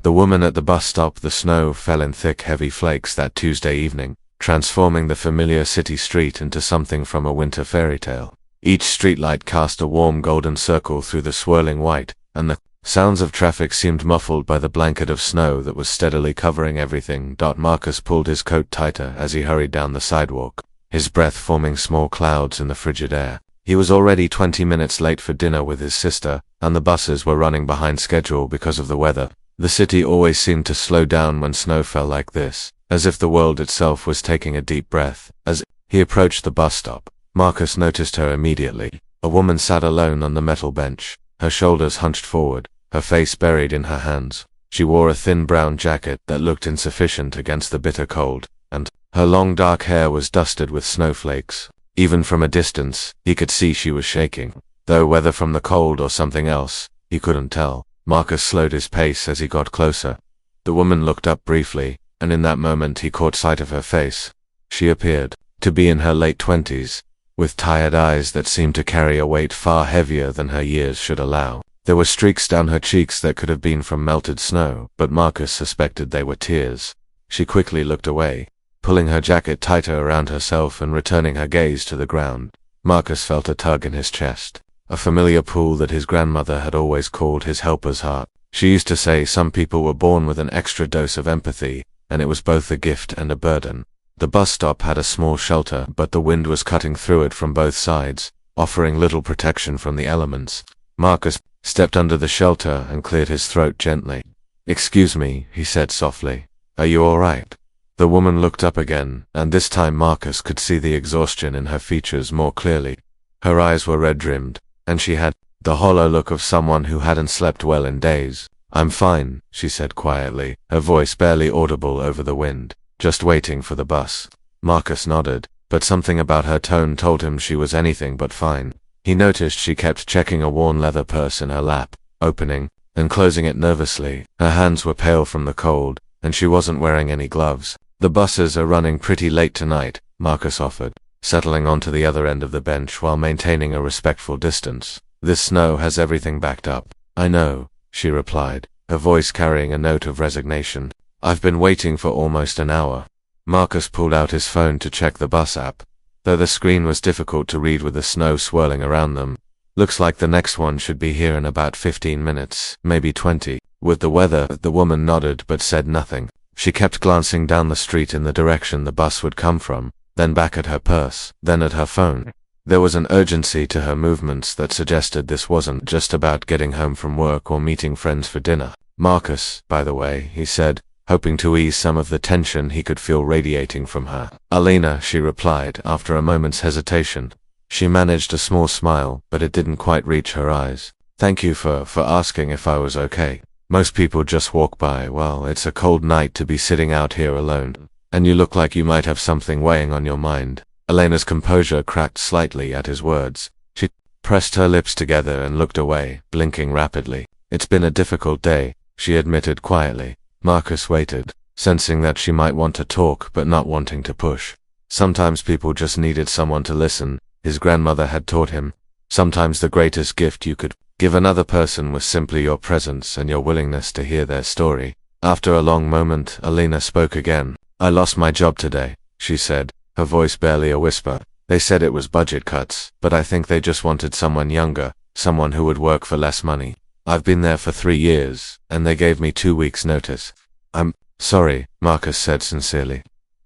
The woman at the bus stop. The snow fell in thick, heavy flakes that Tuesday evening, transforming the familiar city street into something from a winter fairy tale. Each streetlight cast a warm golden circle through the swirling white, and the sounds of traffic seemed muffled by the blanket of snow that was steadily covering everything. Marcus pulled his coat tighter as he hurried down the sidewalk, his breath forming small clouds in the frigid air. He was already 20 minutes late for dinner with his sister, and the buses were running behind schedule because of the weather. The city always seemed to slow down when snow fell like this, as if the world itself was taking a deep breath. As he approached the bus stop, Marcus noticed her immediately. A woman sat alone on the metal bench, her shoulders hunched forward, her face buried in her hands. She wore a thin brown jacket that looked insufficient against the bitter cold, and her long dark hair was dusted with snowflakes. Even from a distance, he could see she was shaking, though whether from the cold or something else, he couldn't tell. Marcus slowed his pace as he got closer. The woman looked up briefly, and in that moment he caught sight of her face. She appeared to be in her late 20s, with tired eyes that seemed to carry a weight far heavier than her years should allow. There were streaks down her cheeks that could have been from melted snow, but Marcus suspected they were tears. She quickly looked away, pulling her jacket tighter around herself and returning her gaze to the ground. Marcus felt a tug in his chest, a familiar pull that his grandmother had always called his helper's heart. She used to say some people were born with an extra dose of empathy, and it was both a gift and a burden. The bus stop had a small shelter, but the wind was cutting through it from both sides, offering little protection from the elements. Marcus stepped under the shelter and cleared his throat gently. "Excuse me," he said softly. "Are you all right?" The woman looked up again, and this time Marcus could see the exhaustion in her features more clearly. Her eyes were red-rimmed, and she had the hollow look of someone who hadn't slept well in days. "I'm fine," she said quietly, her voice barely audible over the wind. "Just waiting for the bus." Marcus nodded, but something about her tone told him she was anything but fine. He noticed she kept checking a worn leather purse in her lap, opening and closing it nervously. Her hands were pale from the cold, and she wasn't wearing any gloves. "The buses are running pretty late tonight," Marcus offered, settling onto the other end of the bench while maintaining a respectful distance. "This snow has everything backed up." "I know," she replied, her voice carrying a note of resignation. "I've been waiting for almost an hour." Marcus pulled out his phone to check the bus app, though the screen was difficult to read with the snow swirling around them. "Looks like the next one should be here in about 15 minutes, maybe 20. With the weather." The woman nodded but said nothing. She kept glancing down the street in the direction the bus would come from, then back at her purse, then at her phone. There was an urgency to her movements that suggested this wasn't just about getting home from work or meeting friends for dinner. "Marcus, by the way," he said, hoping to ease some of the tension he could feel radiating from her. "Alina," she replied after a moment's hesitation. She managed a small smile, but it didn't quite reach her eyes. "Thank you for asking if I was okay. Most people just walk by. Well, it's a cold night to be sitting out here alone, and you look like you might have something weighing on your mind." Elena's composure cracked slightly at his words. She pressed her lips together and looked away, blinking rapidly. "It's been a difficult day," she admitted quietly. Marcus waited, sensing that she might want to talk but not wanting to push. Sometimes people just needed someone to listen, his grandmother had taught him. Sometimes the greatest gift you could give another person was simply your presence and your willingness to hear their story. After a long moment, Alina spoke again. "I lost my job today," she said, her voice barely a whisper. "They said it was budget cuts, but I think they just wanted someone younger, someone who would work for less money. I've been there for 3 years, and they gave me 2 weeks' notice." "I'm sorry," Marcus said sincerely.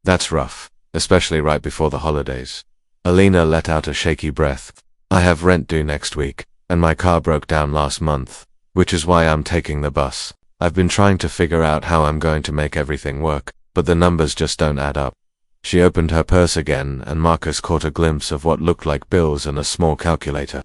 "That's rough, especially right before the holidays." Alina let out a shaky breath. "I have rent due next week, and my car broke down last month, which is why I'm taking the bus. I've been trying to figure out how I'm going to make everything work, but the numbers just don't add up." She opened her purse again, and Marcus caught a glimpse of what looked like bills and a small calculator.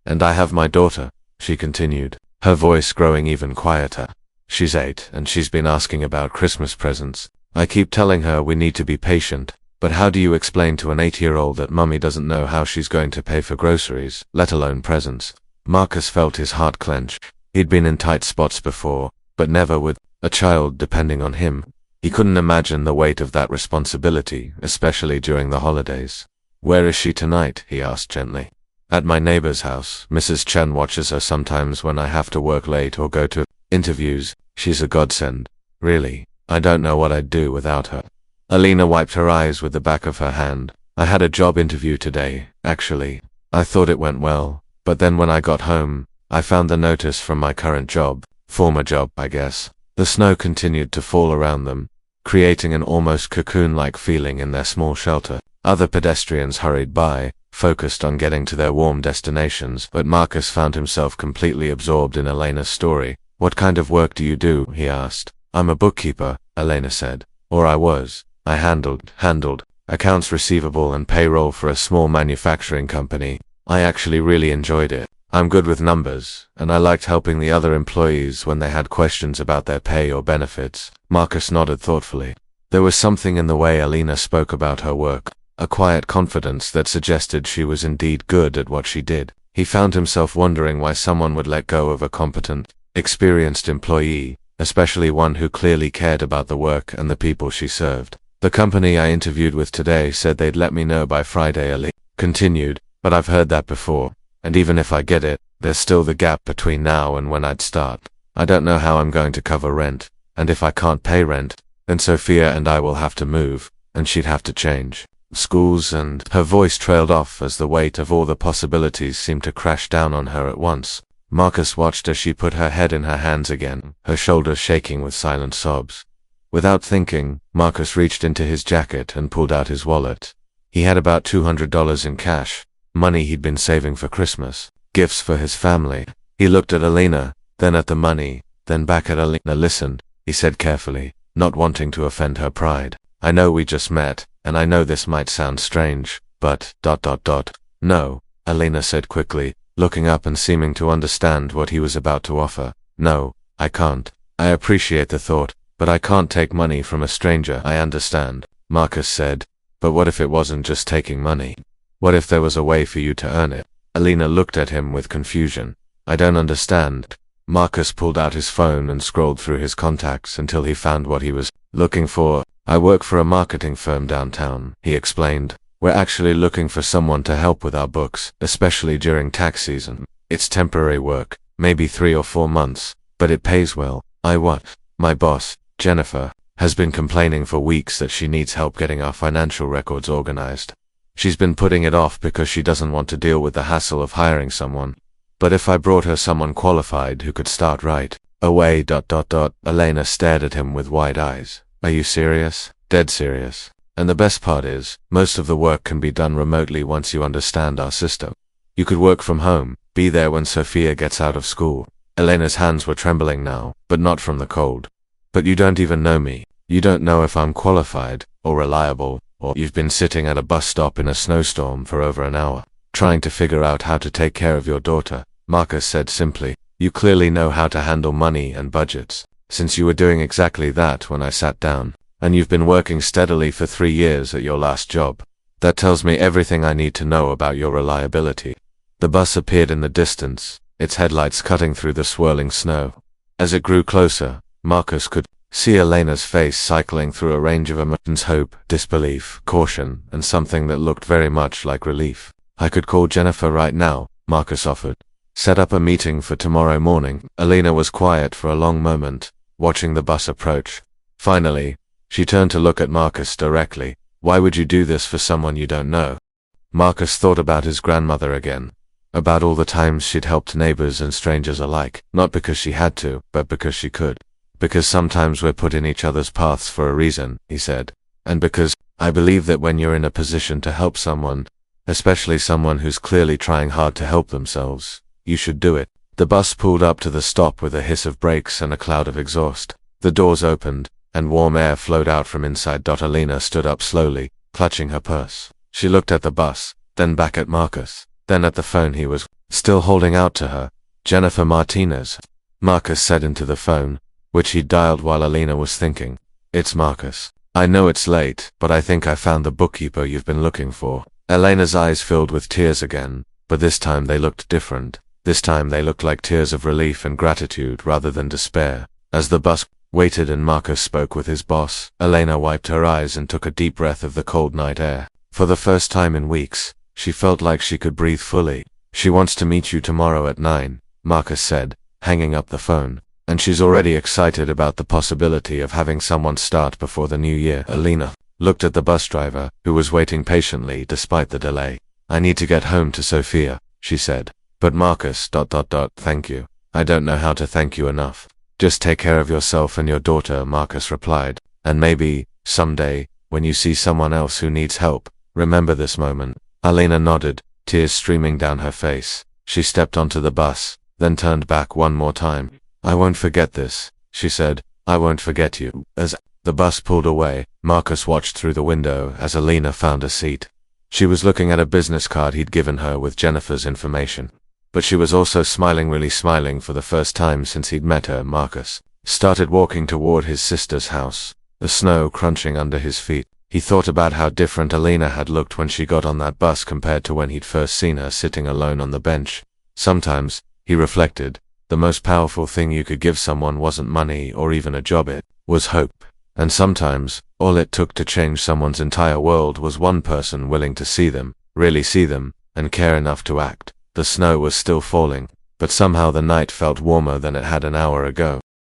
"And I have my daughter," she continued, her voice growing even quieter. "She's 8, and she's been asking about Christmas presents. I keep telling her we need to be patient, but how do you explain to an 8-year-old that Mummy doesn't know how she's going to pay for groceries, let alone presents?" Marcus felt his heart clench. He'd been in tight spots before, but never with a child depending on him. He couldn't imagine the weight of that responsibility, especially during the holidays. "Where is she tonight?" he asked gently. "At my neighbor's house. Mrs. Chen watches her sometimes when I have to work late or go to interviews." She's a godsend. Really, I don't know what I'd do without her. Alina wiped her eyes with the back of her hand. I had a job interview today, actually. I thought it went well, but then when I got home, I found the notice from my current job. Former job, I guess. The snow continued to fall around them, creating an almost cocoon-like feeling in their small shelter. Other pedestrians hurried by, focused on getting to their warm destinations, but Marcus found himself completely absorbed in Elena's story. What kind of work do you do? He asked. I'm a bookkeeper, Elena said. Or I was. I handled accounts receivable and payroll for a small manufacturing company. I actually really enjoyed it. I'm good with numbers, and I liked helping the other employees when they had questions about their pay or benefits. Marcus nodded thoughtfully. There was something in the way Alina spoke about her work, a quiet confidence that suggested she was indeed good at what she did. He found himself wondering why someone would let go of a competent, experienced employee, especially one who clearly cared about the work and the people she served. The company I interviewed with today said they'd let me know by Friday, Alina continued, but I've heard that before. And even if I get it, there's still the gap between now and when I'd start. I don't know how I'm going to cover rent, and if I can't pay rent, then Sophia and I will have to move, and she'd have to change schools and— Her voice trailed off as the weight of all the possibilities seemed to crash down on her at once. Marcus watched as she put her head in her hands again, her shoulders shaking with silent sobs. Without thinking, Marcus reached into his jacket and pulled out his wallet. He had about $200 in cash. Money he'd been saving for Christmas, gifts for his family. He looked at Alina, then at the money, then back at Alina. Listen, he said carefully, not wanting to offend her pride. I know we just met, and I know this might sound strange, but— No, Alina said quickly, looking up and seeming to understand what he was about to offer. No, I can't. I appreciate the thought, but I can't take money from a stranger. I understand, Marcus said, but what if it wasn't just taking money? What if there was a way for you to earn it? Alina looked at him with confusion. I don't understand. Marcus pulled out his phone and scrolled through his contacts until he found what he was looking for. I work for a marketing firm downtown, he explained. We're actually looking for someone to help with our books, especially during tax season. It's temporary work, maybe 3 or 4 months, but it pays well. My boss, Jennifer, has been complaining for weeks that she needs help getting our financial records organized. She's been putting it off because she doesn't want to deal with the hassle of hiring someone. But if I brought her someone qualified who could start right away— Elena stared at him with wide eyes. Are you serious? Dead serious. And the best part is, most of the work can be done remotely once you understand our system. You could work from home, be there when Sophia gets out of school. Elena's hands were trembling now, but not from the cold. But you don't even know me. You don't know if I'm qualified, or reliable, or you've been sitting at a bus stop in a snowstorm for over an hour, trying to figure out how to take care of your daughter, Marcus said simply. You clearly know how to handle money and budgets, since you were doing exactly that when I sat down, and you've been working steadily for 3 years at your last job. That tells me everything I need to know about your reliability. The bus appeared in the distance, its headlights cutting through the swirling snow. As it grew closer, Marcus could see Elena's face cycling through a range of emotions: hope, disbelief, caution, and something that looked very much like relief. I could call Jennifer right now, Marcus offered. Set up a meeting for tomorrow morning. Elena was quiet for a long moment, watching the bus approach. Finally, she turned to look at Marcus directly. Why would you do this for someone you don't know? Marcus thought about his grandmother again, about all the times she'd helped neighbors and strangers alike, not because she had to, but because she could. Because sometimes we're put in each other's paths for a reason, he said. And because I believe that when you're in a position to help someone, especially someone who's clearly trying hard to help themselves, you should do it. The bus pulled up to the stop with a hiss of brakes and a cloud of exhaust. The doors opened, and warm air flowed out from inside. Elena stood up slowly, clutching her purse. She looked at the bus, then back at Marcus, then at the phone he was still holding out to her. Jennifer Martinez, Marcus said into the phone, which he dialed while Alina was thinking. It's Marcus. I know it's late, but I think I found the bookkeeper you've been looking for. Elena's eyes filled with tears again, but this time they looked different. This time they looked like tears of relief and gratitude rather than despair. As the bus waited and Marcus spoke with his boss, Elena wiped her eyes and took a deep breath of the cold night air. For the first time in weeks, she felt like she could breathe fully. She wants to meet you tomorrow at 9, Marcus said, hanging up the phone. and she's already excited about the possibility of having someone start before the new year. Alina looked at the bus driver, who was waiting patiently despite the delay. I need to get home to Sofia, she said. But Marcus, thank you. I don't know how to thank you enough. Just take care of yourself and your daughter, Marcus replied. And maybe, someday, when you see someone else who needs help, remember this moment. Alina nodded, tears streaming down her face. She stepped onto the bus, then turned back one more time. I won't forget this, she said. I won't forget you. As the bus pulled away, Marcus watched through the window as Alina found a seat. She was looking at a business card he'd given her with Jennifer's information. But she was also really smiling for the first time since he'd met her. Marcus started walking toward his sister's house, the snow crunching under his feet. He thought about how different Alina had looked when she got on that bus compared to when he'd first seen her sitting alone on the bench. Sometimes, he reflected, the most powerful thing you could give someone wasn't money or even a job, it was hope. And sometimes, all it took to change someone's entire world was one person willing to see them, really see them, and care enough to act. The snow was still falling, but somehow the night felt warmer than it had an hour ago.